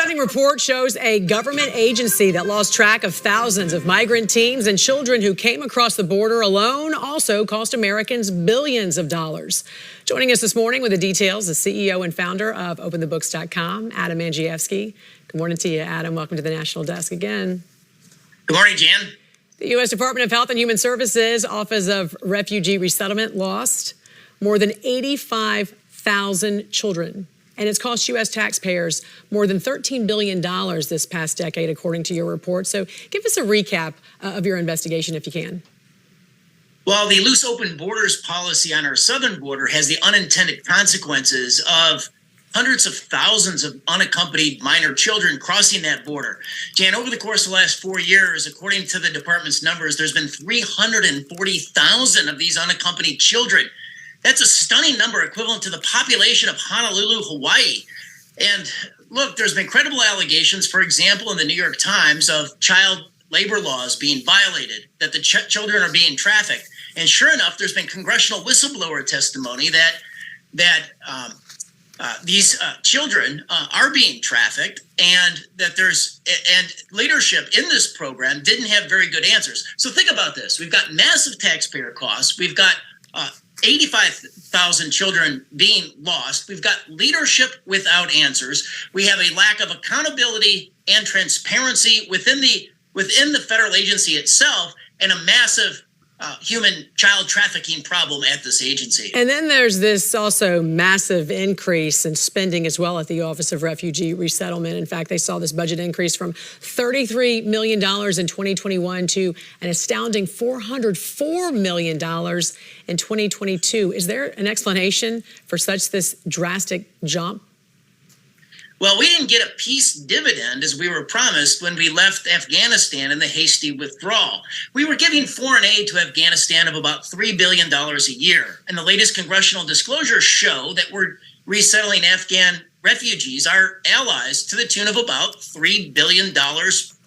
stunning report shows a government agency that lost track of thousands of migrant teens and children who came across the border alone also cost Americans billions of dollars. Joining us this morning with the details, the CEO and founder of OpenTheBooks.com, Adam Andrzejewski. Good morning to you, Adam. Welcome to the National Desk again. Good morning, Jan. The U.S. Department of Health and Human Services Office of Refugee Resettlement lost more than 85,000 children. And it's cost U.S. taxpayers more than $13 billion this past decade, according to your report. So give us a recap of your investigation, if you can. Well, the loose open borders policy on our southern border has the unintended consequences of hundreds of thousands of unaccompanied minor children crossing that border. Jan, over the course of the last 4 years, according to the department's numbers, there's been 340,000 of these unaccompanied children. That's a stunning number, equivalent to the population of Honolulu, Hawaii. And look, there's been credible allegations, for example, in the New York Times, of child labor laws being violated, that the children are being trafficked. And sure enough, there's been congressional whistleblower testimony that these children are being trafficked, and that and leadership in this program didn't have very good answers. So think about this. We've got massive taxpayer costs. We've got 85,000 children being lost. We've got leadership without answers. We have a lack of accountability and transparency within the federal agency itself, and a massive human child trafficking problem at this agency. And then there's this also massive increase in spending as well at the Office of Refugee Resettlement. In fact, they saw this budget increase from $33 million in 2021 to an astounding $404 million in 2022. Is there an explanation for this drastic jump? Well, we didn't get a peace dividend as we were promised when we left Afghanistan in the hasty withdrawal. We were giving foreign aid to Afghanistan of about $3 billion a year. And the latest congressional disclosures show that we're resettling Afghan refugees, our allies, to the tune of about $3 billion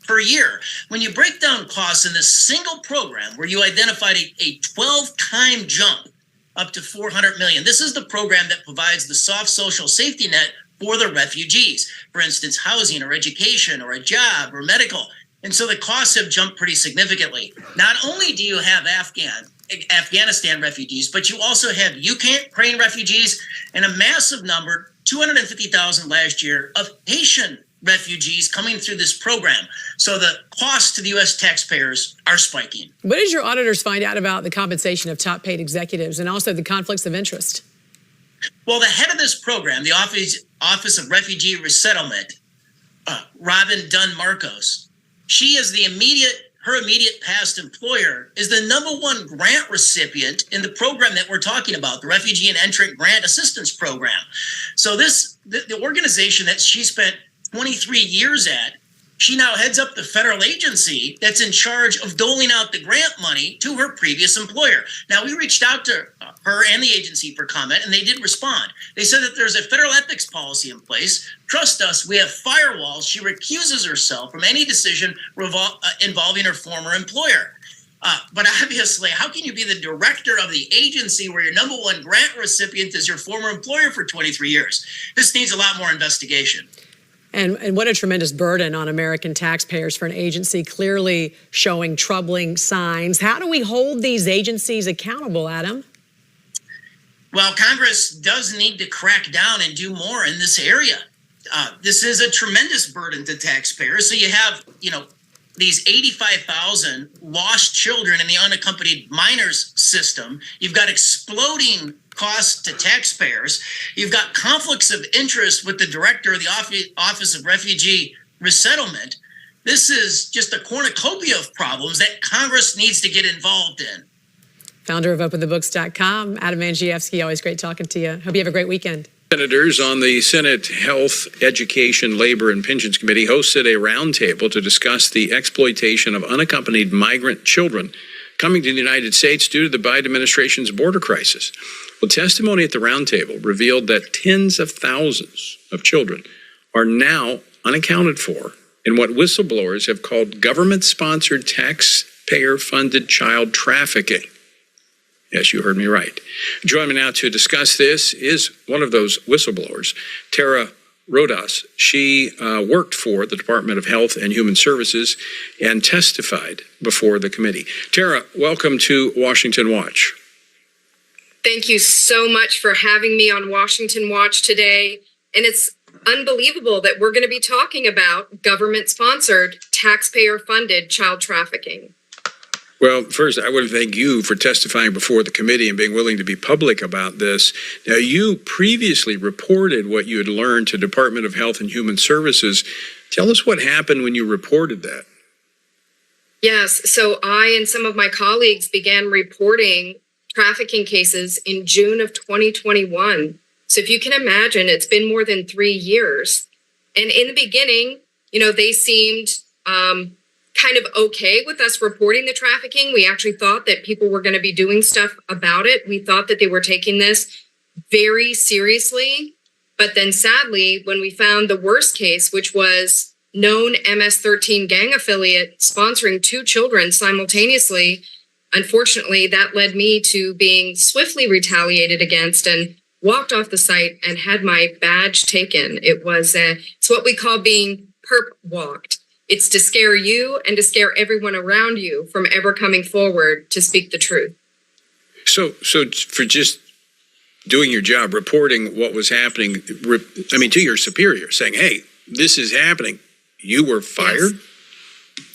per year. When you break down costs in this single program where you identified a 12-time jump up to $400 million, this is the program that provides the soft social safety net for the refugees, for instance, housing or education or a job or medical. And so the costs have jumped pretty significantly. Not only do you have Afghanistan refugees, but you also have Ukraine refugees and a massive number, 250,000 last year, of Haitian refugees coming through this program. So the costs to the U.S. taxpayers are spiking. What did your auditors find out about the compensation of top paid executives and also the conflicts of interest? Well, the head of this program, the Office of Refugee Resettlement, Robin Dunn Marcos, she is her immediate past employer is the #1 grant recipient in the program that we're talking about, the Refugee and Entrant Grant Assistance Program. So the organization that she spent 23 years at, she now heads up the federal agency that's in charge of doling out the grant money to her previous employer. Now, we reached out to her and the agency for comment, and they did respond. They said that there's a federal ethics policy in place. Trust us, we have firewalls. She recuses herself from any decision involving her former employer. But obviously, how can you be the director of the agency where your #1 grant recipient is your former employer for 23 years? This needs a lot more investigation. And what a tremendous burden on American taxpayers for an agency clearly showing troubling signs. How do we hold these agencies accountable, Adam? Well, Congress does need to crack down and do more in this area. This is a tremendous burden to taxpayers. So you have, these 85,000 lost children in the unaccompanied minors system. You've got exploding costs to taxpayers. You've got conflicts of interest with the director of the Office of Refugee Resettlement. This is just a cornucopia of problems that Congress needs to get involved in. Founder of OpenTheBooks.com, Adam Andrzejewski, always great talking to you. Hope you have a great weekend. Senators on the Senate Health, Education, Labor, and Pensions Committee hosted a roundtable to discuss the exploitation of unaccompanied migrant children coming to the United States due to the Biden administration's border crisis. Well, testimony at the roundtable revealed that tens of thousands of children are now unaccounted for in what whistleblowers have called government-sponsored, taxpayer-funded child trafficking. Yes, you heard me right. Joining me now to discuss this is one of those whistleblowers, Tara Rodas. She worked for the Department of Health and Human Services and testified before the committee. Tara, welcome to Washington Watch. Thank you so much for having me on Washington Watch today. And it's unbelievable that we're going to be talking about government-sponsored, taxpayer-funded child trafficking. Well, first, I want to thank you for testifying before the committee and being willing to be public about this. Now, you previously reported what you had learned to Department of Health and Human Services. Tell us what happened when you reported that. Yes, so I and some of my colleagues began reporting trafficking cases in June of 2021. So if you can imagine, it's been more than 3 years. And in the beginning, they seemed kind of okay with us reporting the trafficking. We actually thought that people were going to be doing stuff about it. We thought that they were taking this very seriously. But then sadly, when we found the worst case, which was known MS-13 gang affiliate sponsoring 2 children simultaneously, unfortunately, that led me to being swiftly retaliated against and walked off the site and had my badge taken. It's what we call being perp walked. It's to scare you and to scare everyone around you from ever coming forward to speak the truth. So for just doing your job, reporting what was happening, to your superior, saying, hey, this is happening, you were fired? Yes.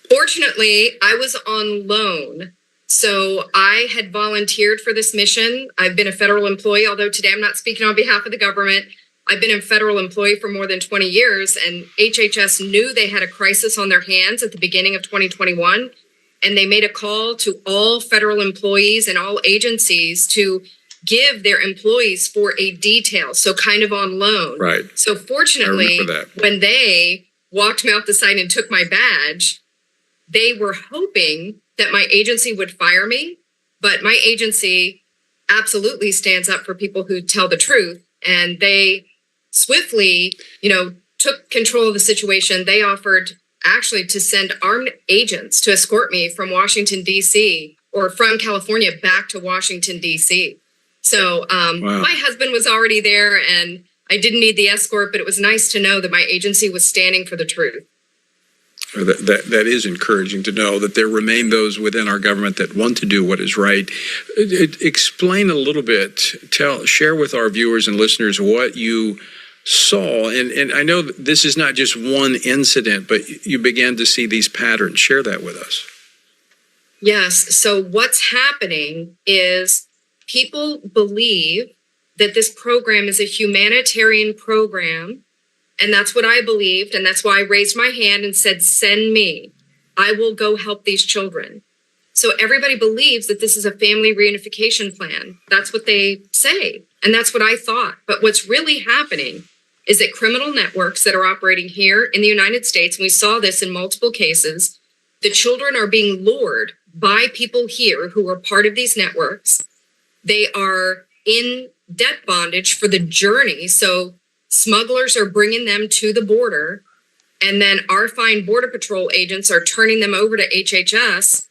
Fortunately, I was on loan. So I had volunteered for this mission. I've been a federal employee, although today I'm not speaking on behalf of the government. I've been a federal employee for more than 20 years, and HHS knew they had a crisis on their hands at the beginning of 2021, and they made a call to all federal employees and all agencies to give their employees for a detail, so kind of on loan. Right. So fortunately, when they walked me off the site and took my badge, they were hoping that my agency would fire me, but my agency absolutely stands up for people who tell the truth, and they swiftly, took control of the situation. They offered actually to send armed agents to escort me from Washington, D.C., or from California back to Washington, D.C. So Wow. My husband was already there, and I didn't need the escort, but it was nice to know that my agency was standing for the truth. That is encouraging to know that there remain those within our government that want to do what is right. Explain a little bit, share with our viewers and listeners what you saw. And I know this is not just one incident, but you began to see these patterns. Share that with us. Yes. So what's happening is people believe that this program is a humanitarian program. And that's what I believed. And that's why I raised my hand and said, send me. I will go help these children. So everybody believes that this is a family reunification plan. That's what they say. And that's what I thought. But what's really happening is that criminal networks that are operating here in the United States, and we saw this in multiple cases, the children are being lured by people here who are part of these networks. They are in debt bondage for the journey. So smugglers are bringing them to the border, and then our fine Border Patrol agents are turning them over to HHS,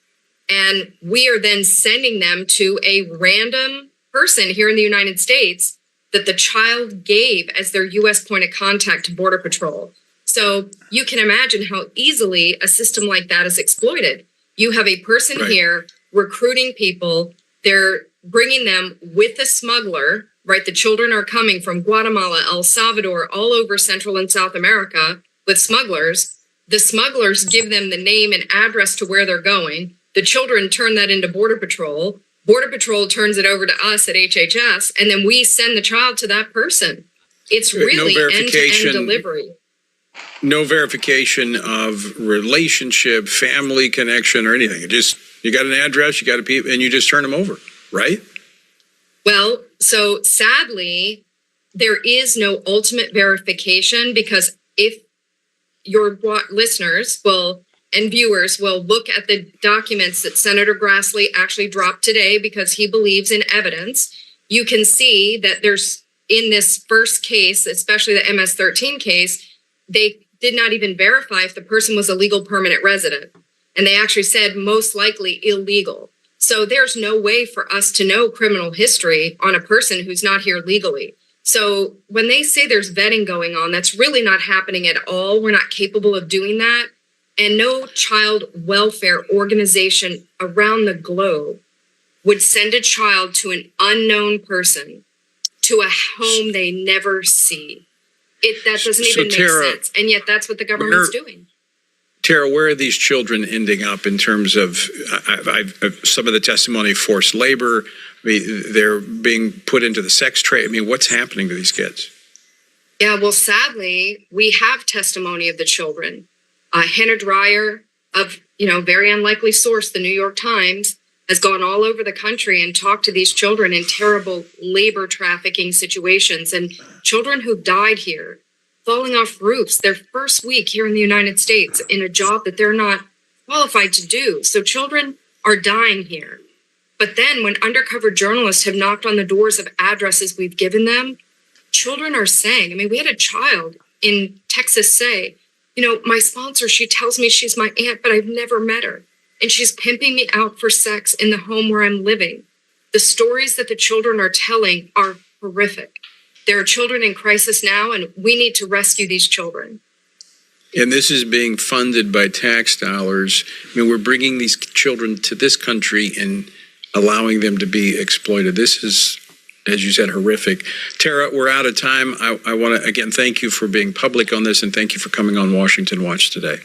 and we are then sending them to a random person here in the United States that the child gave as their U.S. point of contact to Border Patrol. So you can imagine how easily a system like that is exploited. You have a person Right. here recruiting people. They're bringing them with a smuggler, right? The children are coming from Guatemala, El Salvador, all over Central and South America with smugglers. The smugglers give them the name and address to where they're going. The children turn that into Border Patrol. Border Patrol turns it over to us at HHS, and then we send the child to that person. It's really verification. end-to-end delivery. No verification of relationship, family connection, or anything. You got an address, you got a people, and you just turn them over, right? Well, so sadly, there is no ultimate verification, because if your listeners and viewers will look at the documents that Senator Grassley actually dropped today, because he believes in evidence, you can see that there's, in this first case, especially the MS-13 case, they did not even verify if the person was a legal permanent resident. And they actually said most likely illegal. So there's no way for us to know criminal history on a person who's not here legally. So when they say there's vetting going on, that's really not happening at all. We're not capable of doing that. And no child welfare organization around the globe would send a child to an unknown person to a home they never see. That doesn't even make sense. And yet that's what the government's doing. Tara, where are these children ending up in terms of some of the testimony, forced labor? I mean, they're being put into the sex trade. I mean, what's happening to these kids? Yeah, well, sadly, we have testimony of the children. Hannah Dreier of, very unlikely source, the New York Times, has gone all over the country and talked to these children in terrible labor trafficking situations, and children who died here, falling off roofs their first week here in the United States in a job that they're not qualified to do. So children are dying here. But then when undercover journalists have knocked on the doors of addresses we've given them, children are saying, we had a child in Texas say, my sponsor, she tells me she's my aunt, but I've never met her. And she's pimping me out for sex in the home where I'm living. The stories that the children are telling are horrific. There are children in crisis now, and we need to rescue these children. And this is being funded by tax dollars. We're bringing these children to this country and allowing them to be exploited. This is, as you said, horrific. Tara, we're out of time. I want to, again, thank you for being public on this, and thank you for coming on Washington Watch today.